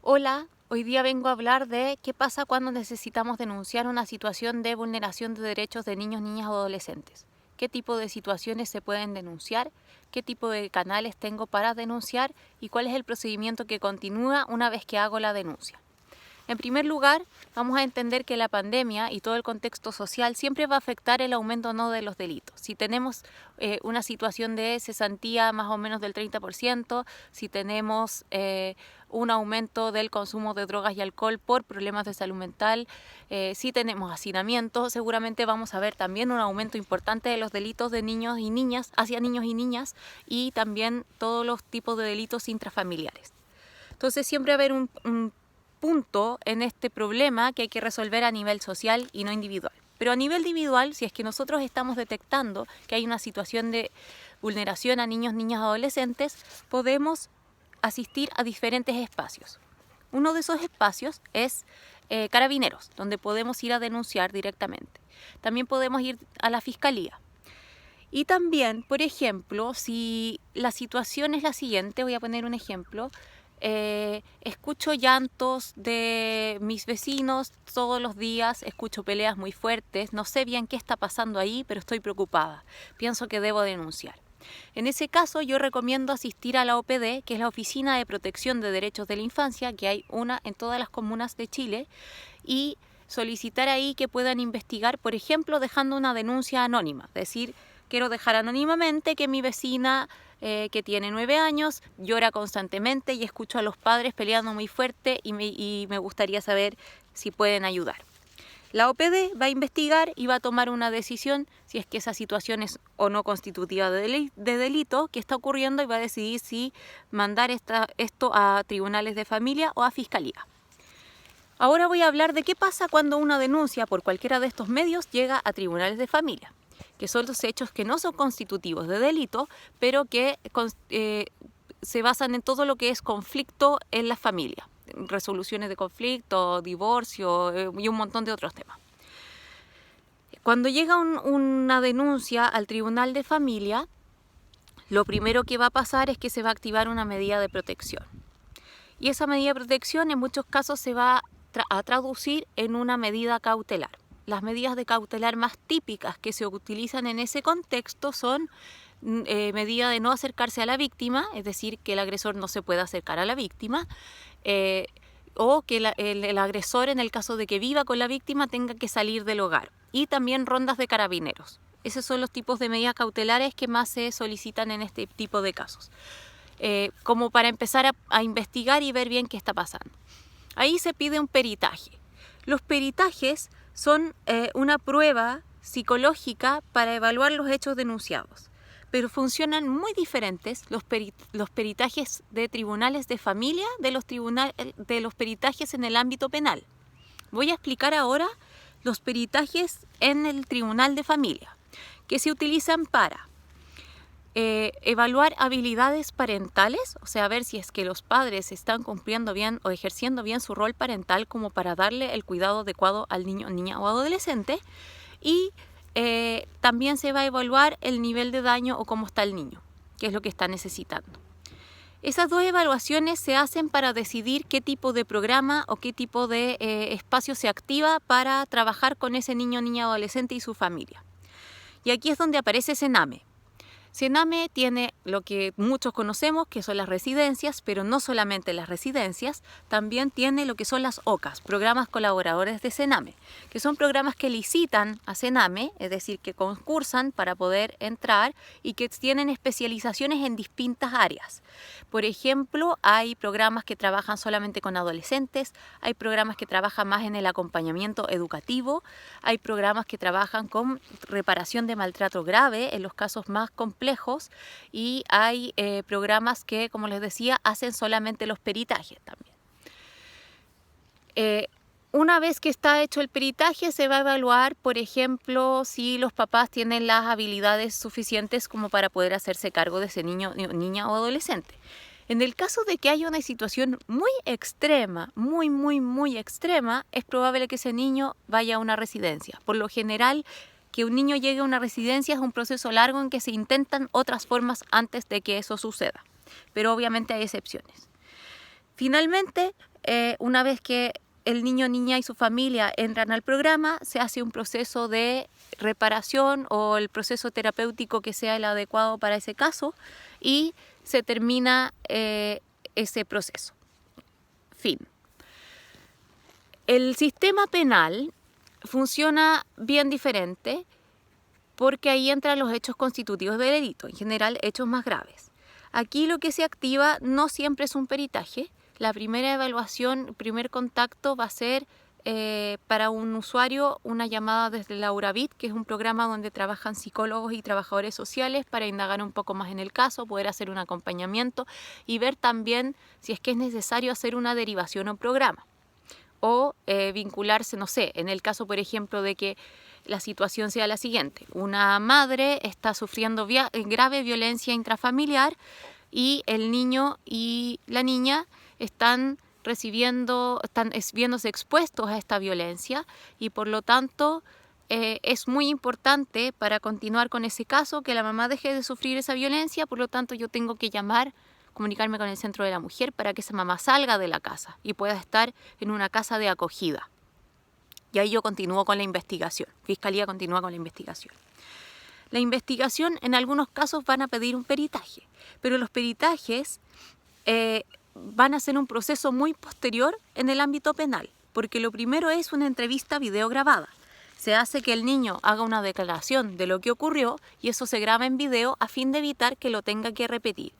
Hola, hoy día vengo a hablar de qué pasa cuando necesitamos denunciar una situación de vulneración de derechos de niños, niñas o adolescentes. ¿Qué tipo de situaciones se pueden denunciar? ¿Qué tipo de canales tengo para denunciar? ¿Y cuál es el procedimiento que continúa una vez que hago la denuncia? En primer lugar, vamos a entender que la pandemia y todo el contexto social siempre va a afectar el aumento o no de los delitos. Si tenemos una situación de cesantía más o menos del 30%, si tenemos un aumento del consumo de drogas y alcohol por problemas de salud mental, si tenemos hacinamiento, seguramente vamos a ver también un aumento importante de los delitos de niños y niñas, hacia niños y niñas, y también todos los tipos de delitos intrafamiliares. Entonces siempre va a haber un punto en este problema que hay que resolver a nivel social y no individual. Pero a nivel individual, si es que nosotros estamos detectando que hay una situación de vulneración a niños, niñas, adolescentes, podemos asistir a diferentes espacios. Uno de esos espacios es Carabineros, donde podemos ir a denunciar directamente. También podemos ir a la Fiscalía. Y también, por ejemplo, si la situación es la siguiente, voy a poner un ejemplo. Escucho llantos de mis vecinos todos los días, escucho peleas muy fuertes, no sé bien qué está pasando ahí, pero estoy preocupada, pienso que debo denunciar. En ese caso yo recomiendo asistir a la OPD, que es la Oficina de Protección de Derechos de la Infancia, que hay una en todas las comunas de Chile, y solicitar ahí que puedan investigar, por ejemplo, dejando una denuncia anónima, es decir, quiero dejar anónimamente que mi vecina que tiene 9 años llora constantemente y escucho a los padres peleando muy fuerte y me gustaría saber si pueden ayudar. La OPD va a investigar y va a tomar una decisión si es que esa situación es o no constitutiva de delito que está ocurriendo, y va a decidir si mandar esto a tribunales de familia o a fiscalía. Ahora voy a hablar de qué pasa cuando una denuncia por cualquiera de estos medios llega a tribunales de familia, que son los hechos que no son constitutivos de delito, pero que se basan en todo lo que es conflicto en la familia, resoluciones de conflicto, divorcio y un montón de otros temas. Cuando llega una denuncia al tribunal de familia, lo primero que va a pasar es que se va a activar una medida de protección. Y esa medida de protección en muchos casos se va a traducir en una medida cautelar. Las medidas de cautelar más típicas que se utilizan en ese contexto son medida de no acercarse a la víctima, es decir, que el agresor no se pueda acercar a la víctima, o que el agresor, en el caso de que viva con la víctima, tenga que salir del hogar. Y también rondas de carabineros. Esos son los tipos de medidas cautelares que más se solicitan en este tipo de casos. Como para empezar a investigar y ver bien qué está pasando. Ahí se pide un peritaje. Los peritajes son una prueba psicológica para evaluar los hechos denunciados, pero funcionan muy diferentes los peritajes de tribunales de familia de los peritajes en el ámbito penal. Voy a explicar ahora los peritajes en el tribunal de familia, que se utilizan para evaluar habilidades parentales, o sea, ver si es que los padres están cumpliendo bien o ejerciendo bien su rol parental como para darle el cuidado adecuado al niño, niña o adolescente, y también se va a evaluar el nivel de daño o cómo está el niño, qué es lo que está necesitando. Esas dos evaluaciones se hacen para decidir qué tipo de programa o qué tipo de espacio se activa para trabajar con ese niño, niña o adolescente y su familia. Y aquí es donde aparece Sename. Sename tiene lo que muchos conocemos, que son las residencias, pero no solamente las residencias, también tiene lo que son las OCAs, programas colaboradores de Sename, que son programas que licitan a Sename, es decir, que concursan para poder entrar y que tienen especializaciones en distintas áreas. Por ejemplo, hay programas que trabajan solamente con adolescentes, hay programas que trabajan más en el acompañamiento educativo, hay programas que trabajan con reparación de maltrato grave en los casos más complejos, y hay programas que, como les decía, hacen solamente los peritajes también. Una vez que está hecho el peritaje, se va a evaluar, por ejemplo, si los papás tienen las habilidades suficientes como para poder hacerse cargo de ese niño, niña o adolescente. En el caso de que haya una situación muy extrema, muy extrema, es probable que ese niño vaya a una residencia. Por lo general, que un niño llegue a una residencia es un proceso largo en que se intentan otras formas antes de que eso suceda, pero obviamente hay excepciones. Finalmente, una vez que el niño, niña y su familia entran al programa, se hace un proceso de reparación o el proceso terapéutico que sea el adecuado para ese caso y se termina ese proceso. Fin. El sistema penal funciona bien diferente porque ahí entran los hechos constitutivos del delito, en general hechos más graves. Aquí lo que se activa no siempre es un peritaje. La primera evaluación, el primer contacto va a ser para un usuario una llamada desde la URAVIT, que es un programa donde trabajan psicólogos y trabajadores sociales para indagar un poco más en el caso, poder hacer un acompañamiento y ver también si es que es necesario hacer una derivación o programa o vincularse, no sé, en el caso por ejemplo de que la situación sea la siguiente: una madre está sufriendo grave violencia intrafamiliar y el niño y la niña están viéndose expuestos a esta violencia y por lo tanto es muy importante para continuar con ese caso que la mamá deje de sufrir esa violencia. Por lo tanto yo tengo que comunicarme con el Centro de la Mujer para que esa mamá salga de la casa y pueda estar en una casa de acogida. Y ahí yo continúo con la investigación. Fiscalía continúa con la investigación. La investigación en algunos casos van a pedir un peritaje, pero los peritajes van a ser un proceso muy posterior en el ámbito penal, porque lo primero es una entrevista video grabada. Se hace que el niño haga una declaración de lo que ocurrió y eso se graba en video a fin de evitar que lo tenga que repetir.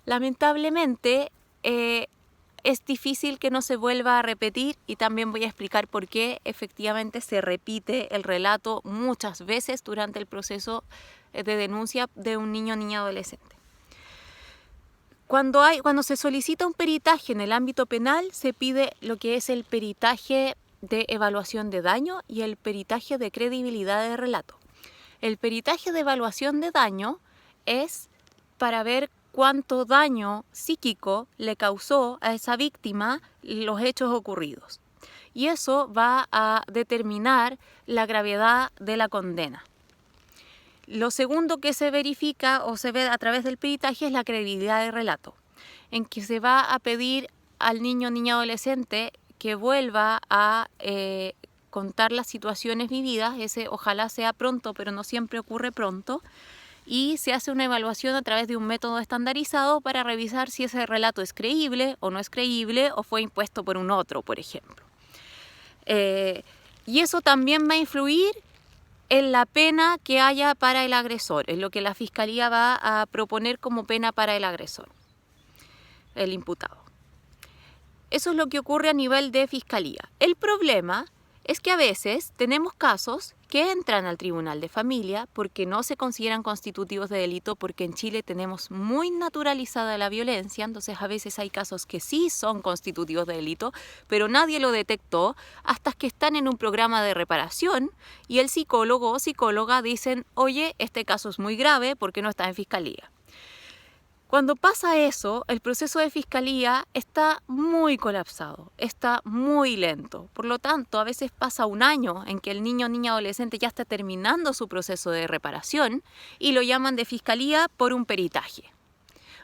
Lamentablemente es difícil que no se vuelva a repetir y también voy a explicar por qué efectivamente se repite el relato muchas veces durante el proceso de denuncia de un niño o niña adolescente. Cuando se solicita un peritaje en el ámbito penal, se pide lo que es el peritaje de evaluación de daño y el peritaje de credibilidad de relato. El peritaje de evaluación de daño es para ver cuánto daño psíquico le causó a esa víctima los hechos ocurridos. Y eso va a determinar la gravedad de la condena. Lo segundo que se verifica o se ve a través del peritaje es la credibilidad del relato, en que se va a pedir al niño o niña adolescente que vuelva a contar las situaciones vividas. Ese ojalá sea pronto, pero no siempre ocurre pronto. Y se hace una evaluación a través de un método estandarizado para revisar si ese relato es creíble o no es creíble o fue impuesto por un otro, por ejemplo. Y eso también va a influir en la pena que haya para el agresor, en lo que la Fiscalía va a proponer como pena para el agresor, el imputado. Eso es lo que ocurre a nivel de Fiscalía. El problema es que a veces tenemos casos que entran al Tribunal de Familia porque no se consideran constitutivos de delito, porque en Chile tenemos muy naturalizada la violencia. Entonces a veces hay casos que sí son constitutivos de delito, pero nadie lo detectó hasta que están en un programa de reparación y el psicólogo o psicóloga dicen: oye, este caso es muy grave porque no está en Fiscalía. Cuando pasa eso, el proceso de Fiscalía está muy colapsado, está muy lento. Por lo tanto, a veces pasa un año en que el niño o niña adolescente ya está terminando su proceso de reparación y lo llaman de Fiscalía por un peritaje.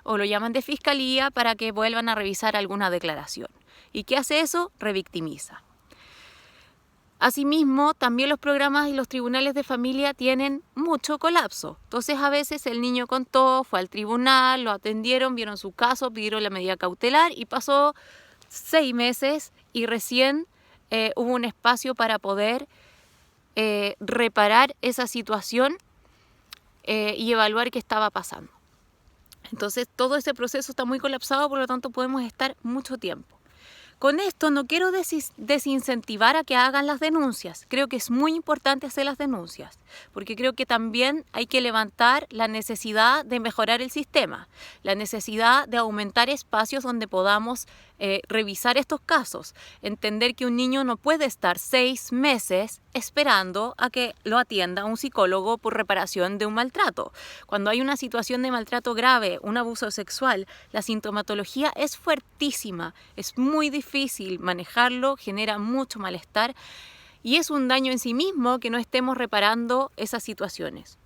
O lo llaman de Fiscalía para que vuelvan a revisar alguna declaración. ¿Y qué hace eso? Revictimiza. Asimismo, también los programas y los tribunales de familia tienen mucho colapso. Entonces, a veces el niño contó, fue al tribunal, lo atendieron, vieron su caso, pidieron la medida cautelar y pasó 6 meses y recién hubo un espacio para poder reparar esa situación y evaluar qué estaba pasando. Entonces, todo ese proceso está muy colapsado, por lo tanto podemos estar mucho tiempo. Con esto no quiero desincentivar a que hagan las denuncias. Creo que es muy importante hacer las denuncias, porque creo que también hay que levantar la necesidad de mejorar el sistema, la necesidad de aumentar espacios donde podamos revisar estos casos, entender que un niño no puede estar 6 meses esperando a que lo atienda un psicólogo por reparación de un maltrato. Cuando hay una situación de maltrato grave, un abuso sexual, la sintomatología es fuertísima, es muy difícil manejarlo, genera mucho malestar y es un daño en sí mismo que no estemos reparando esas situaciones.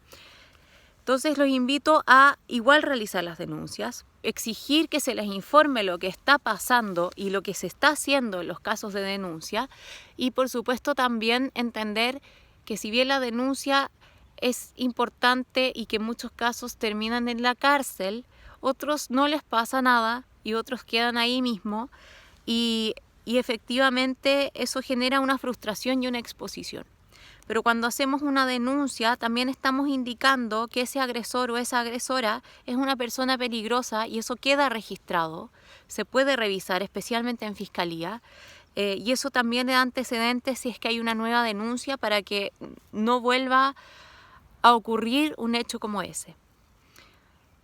Entonces los invito a igual realizar las denuncias. exigir que se les informe lo que está pasando y lo que se está haciendo en los casos de denuncia, y por supuesto también entender que si bien la denuncia es importante y que en muchos casos terminan en la cárcel, otros no les pasa nada y otros quedan ahí mismo, y efectivamente eso genera una frustración y una exposición. Pero cuando hacemos una denuncia también estamos indicando que ese agresor o esa agresora es una persona peligrosa y eso queda registrado, se puede revisar especialmente en fiscalía, y eso también da antecedentes si es que hay una nueva denuncia para que no vuelva a ocurrir un hecho como ese.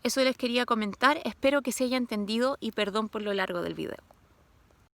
Eso les quería comentar, espero que se haya entendido y perdón por lo largo del video.